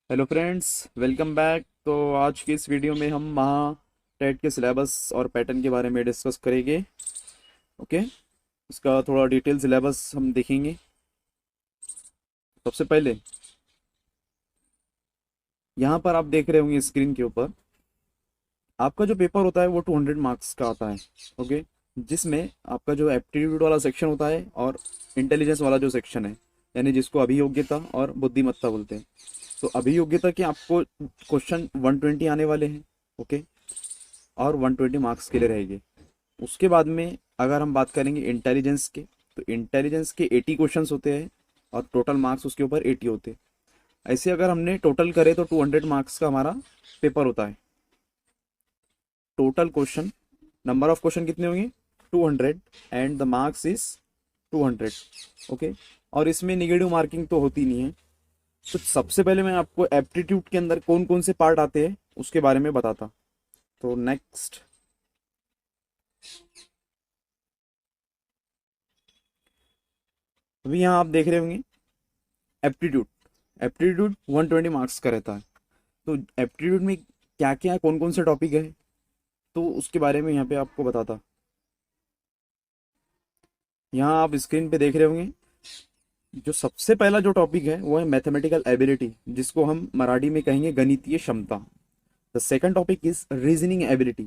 Hello friends, welcome back. तो आज की इस वीडियो में हम महा टेट के सिलेबस और पैटर्न के बारे में डिस्कस करेंगे। ओके, इसका थोड़ा डिटेल सिलेबस हम देखेंगे। सबसे पहले यहाँ पर आप देख रहे होंगे स्क्रीन के ऊपर, आपका जो पेपर होता है वो 200 मार्क्स का आता है। ओके, जिसमें आपका जो एप्टीट्यूड वाला सेक्शन होता है और इंटेलिजेंस वाला जो सेक्शन है, यानी जिसको अभियोग्यता और बुद्धिमत्ता बोलते हैं। तो अभियोग्यता के आपको क्वेश्चन 120 आने वाले हैं। ओके, और 120 मार्क्स के लिए रहेंगे। उसके बाद में अगर हम बात करेंगे इंटेलिजेंस के, तो इंटेलिजेंस के 80 क्वेश्चंस होते हैं और टोटल मार्क्स उसके ऊपर 80 होते हैं। ऐसे अगर हमने टोटल करे तो 200 मार्क्स का हमारा पेपर होता है। Total question, number of question कितने होंगे? 200 and the marks is 200। Okay, और इसमें निगेटिव मार्किंग तो होती नहीं है। तो सबसे पहले मैं आपको एप्टीट्यूड के अंदर कौन कौन से पार्ट आते हैं उसके बारे में बताता। तो नेक्स्ट, अभी यहाँ आप देख रहे होंगे एप्टीट्यूड। एप्टीट्यूड 120 मार्क्स का रहता है। तो एप्टीट्यूड में क्या क्या कौन कौन से टॉपिक है, तो उसके बारे में यहाँ पे आपको बताता। यहाँ आप स्क्रीन पे देख रहे होंगे, जो सबसे पहला जो टॉपिक है वो है मैथमेटिकल एबिलिटी, जिसको हम मराठी में कहेंगे गणितीय क्षमता। The second topic is reasoning ability.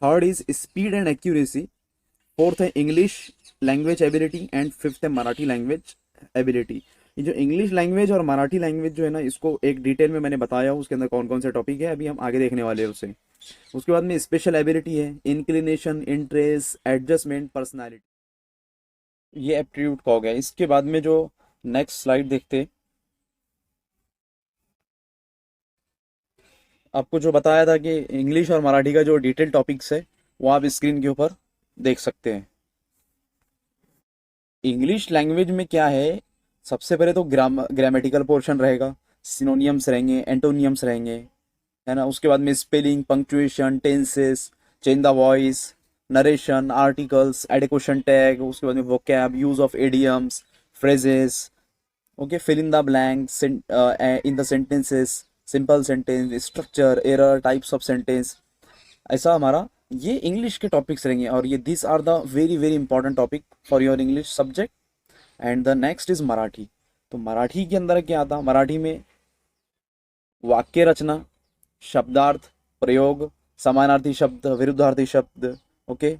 Third is speed and accuracy. Fourth है English language ability and fifth है मराठी लैंग्वेज एबिलिटी। ये जो इंग्लिश लैंग्वेज और मराठी लैंग्वेज जो है ना, इसको एक डिटेल में मैंने बताया हूँ, उसके अंदर कौन कौन से टॉपिक है अभी हम आगे देखने वाले हैं उसे। उसके बाद में स्पेशल एबिलिटी है, इंक्लिनेशन, इंटरेस्ट, एडजस्टमेंट, पर्सनालिटी। ये एप्टीट्यूड का हो गया। इसके बाद में जो नेक्स्ट स्लाइड देखते, आपको जो बताया था कि इंग्लिश और मराठी का जो डिटेल टॉपिक्स है वो आप स्क्रीन के ऊपर देख सकते हैं। इंग्लिश लैंग्वेज में क्या है, सबसे पहले तो ग्रामेटिकल पोर्शन रहेगा, सिनोनियम्स रहेंगे, एंटोनियम्स रहेंगे, है ना। उसके बाद में spelling, punctuation, tenses, change the voice, narration, articles, एडिक्वेशन टैग। उसके बाद में vocab, use of idioms, phrases. Okay, fill in the blanks in the sentences, simple sentence, structure, error, types of sentence. ऐसा हमारा ये इंग्लिश के टॉपिक्स रहेंगे, और ये this are the very very important topic for your English subject. And the next is Marathi. तो मराठी के अंदर क्या आता? मराठी में वाक्य रचना, शब्दार्थ, प्रयोग, समानार्थी शब्द, विरुद्धार्थी शब्द। ओके,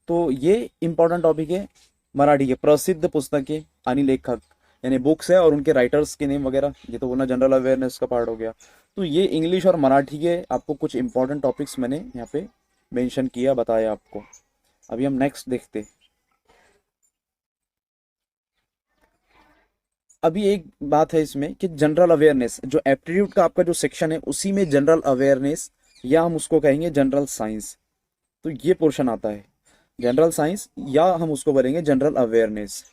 तो ये इंपॉर्टेंट टॉपिक है मराठी के। प्रसिद्ध पुस्तकें आणि लेखक, यानी बुक्स है और उनके राइटर्स के नेम वगैरह, ये तो बोलना जनरल अवेयरनेस का पार्ट हो गया। तो ये इंग्लिश और मराठी के आपको कुछ इंपॉर्टेंट टॉपिक्स मैंने यहाँ पे मेंशन किया, बताया आपको। अभी हम नेक्स्ट देखते। अभी एक बात है इसमें कि जनरल अवेयरनेस, जो एप्टीट्यूड का आपका जो सेक्शन है उसी में जनरल अवेयरनेस, या हम उसको कहेंगे जनरल साइंस, तो ये पोर्शन आता है जनरल साइंस, या हम उसको बोलेंगे जनरल अवेयरनेस।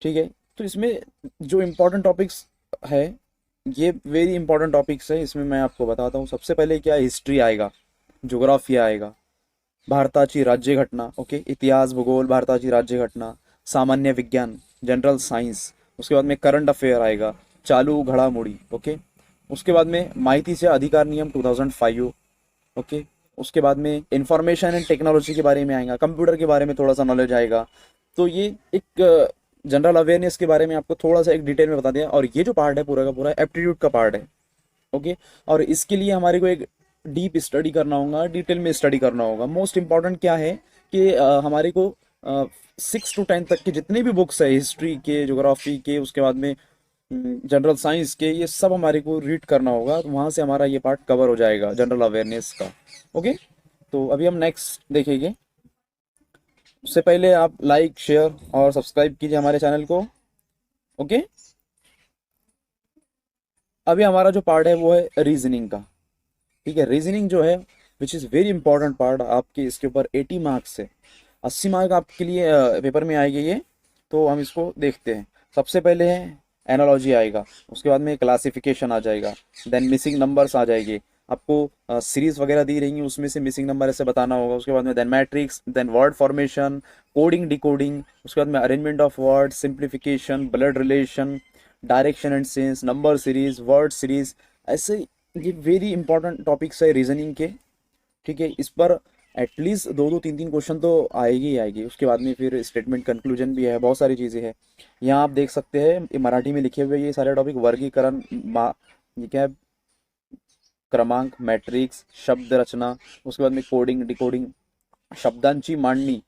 ठीक है, तो इसमें जो इम्पोर्टेंट टॉपिक्स है, ये वेरी इंपॉर्टेंट टॉपिक्स है। इसमें मैं आपको बताता हूँ। सबसे पहले क्या, हिस्ट्री आएगा, ज्योग्राफी आएगा, भारताची राज्यघटना, ओके, इतिहास, भूगोल, भारताची राज्यघटना, सामान्य विज्ञान, जनरल साइंस। उसके बाद में करंट अफेयर आएगा, चालू घडामोडी, ओके। उसके बाद में माहितीचे अधिकार नियम 2005, ओके। उसके बाद में इंफॉर्मेशन एंड टेक्नोलॉजी के बारे में आएगा, कंप्यूटर के बारे में थोड़ा सा नॉलेज आएगा। तो ये एक जनरल अवेयरनेस के बारे में आपको थोड़ा सा एक डिटेल में बता दिया। और ये जो पार्ट है पूरा का पूरा एप्टीट्यूड का पार्ट है, ओके। और इसके लिए हमारे को एक डीप स्टडी करना होगा, डिटेल में स्टडी करना होगा। मोस्ट इंपॉर्टेंट क्या है कि हमारे को 6 to 10 तक के जितने भी बुक्स है, हिस्ट्री के, ज्योग्राफी के, उसके बाद में जनरल साइंस के, ये सब हमारे को रीड करना होगा। तो वहाँ से हमारा ये पार्ट कवर हो जाएगा जनरल अवेयरनेस का, ओके। तो अभी हम नेक्स्ट देखेंगे। उससे पहले आप लाइक, शेयर और सब्सक्राइब कीजिए हमारे चैनल को, ओके। अभी हमारा जो पार्ट है वो है रीजनिंग का, ठीक है। रीजनिंग जो है which is very important part, आपके इसके ऊपर 80 मार्क्स है, 80 मार्क आपके लिए पेपर में आएगी ये। तो हम इसको देखते हैं। सबसे पहले है एनालॉजी आएगा, उसके बाद में क्लासिफिकेशन आ जाएगा, देन मिसिंग नंबर्स आ जाएगी। आपको सीरीज वगैरह दी रहेंगी, उसमें से मिसिंग नंबर ऐसे बताना होगा। उसके बाद में then matrix, then word formation, coding, decoding. उसके बाद में arrangement of word, simplification, blood relation, direction and sense, number series, word series, ऐसे ये वेरी इंपॉर्टेंट टॉपिक्स है रीजनिंग के। ठीक है, इस पर एटलीस्ट दो दो तीन तीन क्वेश्चन तो आएगी ही आएगी। उसके बाद में फिर स्टेटमेंट कंक्लूजन भी है, बहुत सारी चीज़ें हैं। यहाँ आप देख सकते हैं ये मराठी में लिखे हुए ये सारे टॉपिक, वर्गीकरण, ये क्या है, क्रमांक, मैट्रिक्स, शब्द रचना, उसके बाद में कोडिंग, डिकोडिंग, शब्दांची मांडणी,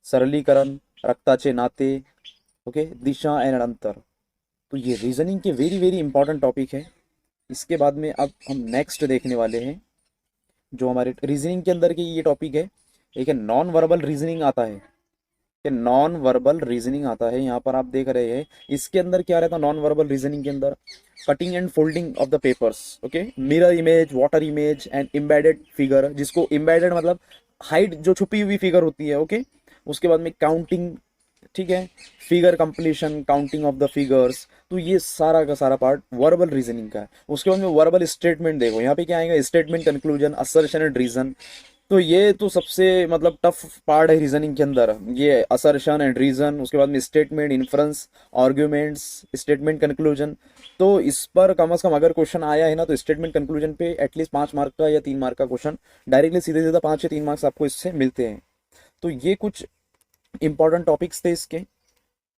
सरलीकरण, रक्ताचे नाते, ओके, दिशा एंड अंतर। तो ये रीजनिंग के वेरी वेरी इंपॉर्टेंट टॉपिक है। इसके बाद में अब हम नेक्स्ट देखने वाले हैं जो हमारे रीजनिंग के अंदर के ये टॉपिक है। एक है नॉन वर्बल रीजनिंग आता है, कि नॉन वर्बल रीजनिंग आता है। यहाँ पर आप देख रहे हैं इसके अंदर क्या रहता है नॉन वर्बल रीजनिंग के अंदर, cutting and folding of the papers, okay, mirror image, water image and embedded figure, जिसको एम्बेडेड मतलब हाइट जो छुपी हुई फिगर होती है, ओके। उसके बाद में काउंटिंग, ठीक है, figure completion, counting of the figures. तो ये सारा का सारा पार्ट वर्बल रीजनिंग का है। उसके बाद में वर्बल स्टेटमेंट देखो, यहाँ पे क्या आएगा, statement, conclusion, assertion and reason. तो ये तो सबसे मतलब टफ पार्ट है रीजनिंग के अंदर, ये असर्शन एंड रीजन। उसके बाद में statement, inference, arguments, statement, conclusion. तो इस पर कम से कम अगर क्वेश्चन आया है ना, तो स्टेटमेंट कंक्लूजन पे एटलीस्ट 5 मार्क का या 3 मार्क का क्वेश्चन डायरेक्टली सीधे सीधा 5 या 3 मार्क्स आपको इससे मिलते हैं। तो ये कुछ इंपॉर्टेंट टॉपिक्स थे इसके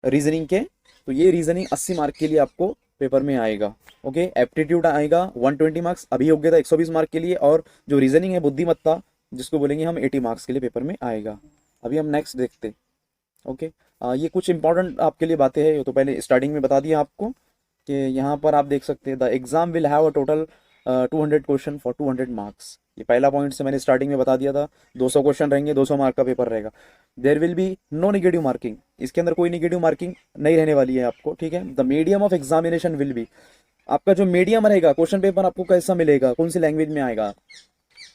रीजनिंग के। तो ये रीजनिंग 80 मार्क के लिए आपको पेपर में आएगा, ओके। एप्टीट्यूड आएगा 120 मार्क्स, अभियोग्यता 120 मार्क के लिए, और जो रीजनिंग है बुद्धिमत्ता जिसको बोलेंगे हम 80 मार्क्स के लिए पेपर में आएगा। अभी हम नेक्स्ट देखते, ओके। ये कुछ इंपॉर्टेंट आपके लिए बातें हैं, ये तो पहले स्टार्टिंग में बता दिया आपको कि यहाँ पर आप देख सकते हैं the exam will have a total 200 question for 200 marks. ये पहला पॉइंट से मैंने स्टार्टिंग में बता दिया था, 200 क्वेश्चन रहेंगे, 200 मार्क का पेपर रहेगा। There will be no negative marking, इसके अंदर कोई नेगेटिव मार्किंग नहीं रहने वाली है आपको, ठीक है। The medium of examination will be, आपका जो मीडियम रहेगा क्वेश्चन पेपर आपको कैसा मिलेगा, कौन सी लैंग्वेज में आएगा।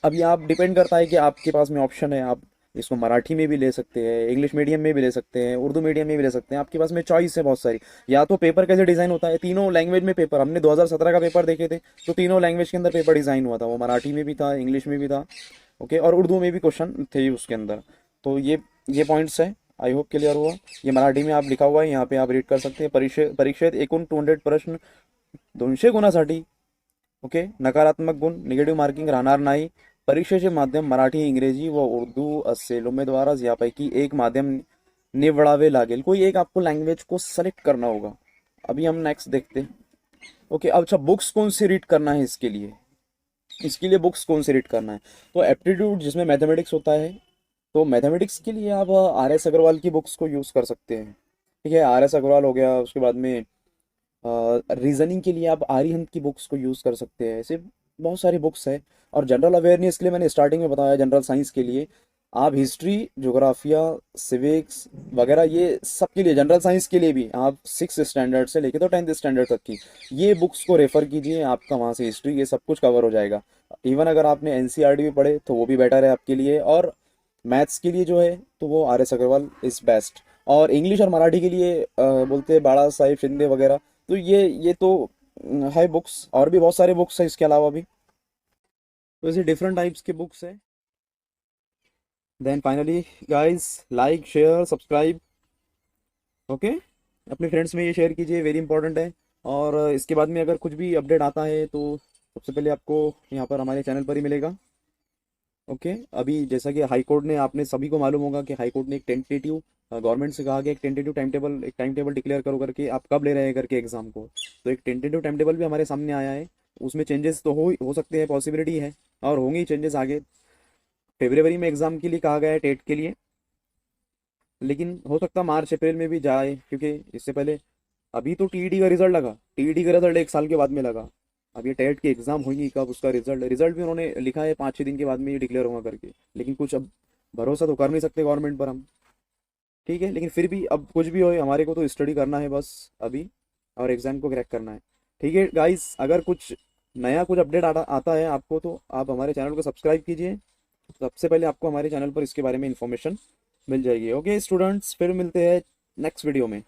अभी आप डिपेंड करता है कि आपके पास में ऑप्शन है, आप इसको मराठी में भी ले सकते हैं, इंग्लिश मीडियम में भी ले सकते हैं, उर्दू मीडियम में भी ले सकते हैं, आपके पास में चॉइस है बहुत सारी। या तो पेपर कैसे डिज़ाइन होता है, तीनों लैंग्वेज में पेपर, हमने 2017 का पेपर देखे थे तो तीनों लैंग्वेज के अंदर पेपर डिज़ाइन हुआ था, वो मराठी में भी था, इंग्लिश में भी था, ओके, और उर्दू में भी क्वेश्चन थे उसके अंदर। तो ये पॉइंट्स है, आई होप क्लियर हुआ। ये मराठी में आप लिखा हुआ है, यहाँ पे आप रीड कर सकते हैं। परीक्षेत एकूण 200 प्रश्न 200 गुणासाठी, ओके, नकारात्मक गुण, निगेटिव्ह मार्किंग राहणार नाही। परीक्षेचे माध्यम मराठी, इंग्रजी व उर्दू असेल, उमेदवारास यापैकी एक माध्यम निवडावे लागेल, कोई एक आपको लैंग्वेज को सेलेक्ट करना होगा। अभी हम नेक्स्ट देखते हैं, ओके। अब अच्छा, बुक्स कौन सी रीड करना है इसके लिए बुक्स कौन सी रीड करना है। तो एप्टीट्यूड जिसमें मैथमेटिक्स होता है, तो मैथमेटिक्स के लिए आप RS अग्रवाल की बुक्स को यूज़ कर सकते हैं, ठीक है, RS अग्रवाल हो गया। उसके बाद में रीजनिंग के लिए आप आर्यहंत की बुक्स को यूज़ कर सकते हैं, ऐसे बहुत सारी बुक्स है। और जनरल अवेयरनेस के लिए मैंने स्टार्टिंग में बताया, जनरल साइंस के लिए आप हिस्ट्री, जोग्राफिया, सिविक्स वगैरह, ये सब के लिए, जनरल साइंस के लिए भी आप 6 स्टैंडर्ड से लेके तो 10th स्टैंडर्ड तक की ये बुक्स को रेफर कीजिए, आपका वहाँ से हिस्ट्री ये सब कुछ कवर हो जाएगा। इवन अगर आपने NCERT भी पढ़े तो वो भी बेटर है आपके लिए। और मैथ्स के लिए जो है तो वो RS अग्रवाल इज़ बेस्ट। और इंग्लिश और मराठी के लिए बोलते हैं बाला साहिब शिंदे वगैरह। तो ये तो है बुक्स, और भी बहुत सारे बुक्स है इसके अलावा भी, तो ऐसे डिफरेंट टाइप्स के बुक्स है। Then finally guys, like, share, subscribe, okay, अपने फ्रेंड्स में ये शेयर कीजिए, वेरी इंपॉर्टेंट है। और इसके बाद में अगर कुछ भी अपडेट आता है तो सबसे पहले आपको यहाँ पर हमारे चैनल पर ही मिलेगा, ओके। अभी जैसा कि हाई कोर्ट ने, आपने सभी को मालूम होगा कि हाई कोर्ट ने एक टेंटेटिव, गवर्नमेंट से कहा गया एक टेंटेटिव टाइम टेबल डिक्लेयर करो करके, आप कब ले रहे हैं करके एग्जाम को। तो एक टेंटेटिव टाइम टेबल भी हमारे सामने आया है, उसमें चेंजेस तो हो सकते हैं, पॉसिबिलिटी है, और होंगे ही चेंजेस आगे। फरवरी में एग्जाम के लिए कहा गया है टेट के लिए, लेकिन हो सकता मार्च अप्रैल में भी जाए, क्योंकि इससे पहले अभी तो TET का रिजल्ट लगा, TET का रिजल्ट 1 साल के बाद में लगा। अब ये टेट की एग्जाम होगी कब, उसका रिजल्ट भी उन्होंने लिखा है 5-6 दिन के बाद में ये डिक्लेयर होगा करके, लेकिन कुछ अब भरोसा तो कर नहीं सकते गवर्नमेंट पर हम, ठीक है। लेकिन फिर भी अब कुछ भी हो, हमारे को तो स्टडी करना है बस अभी, और एग्जाम को क्रैक करना है, ठीक है गाइस। अगर कुछ नया कुछ अपडेट आता है आपको, तो आप हमारे चैनल को सब्सक्राइब कीजिए, सबसे पहले आपको हमारे चैनल पर इसके बारे में इंफॉर्मेशन मिल जाएगी, ओके स्टूडेंट्स। फिर मिलते हैं नेक्स्ट वीडियो में।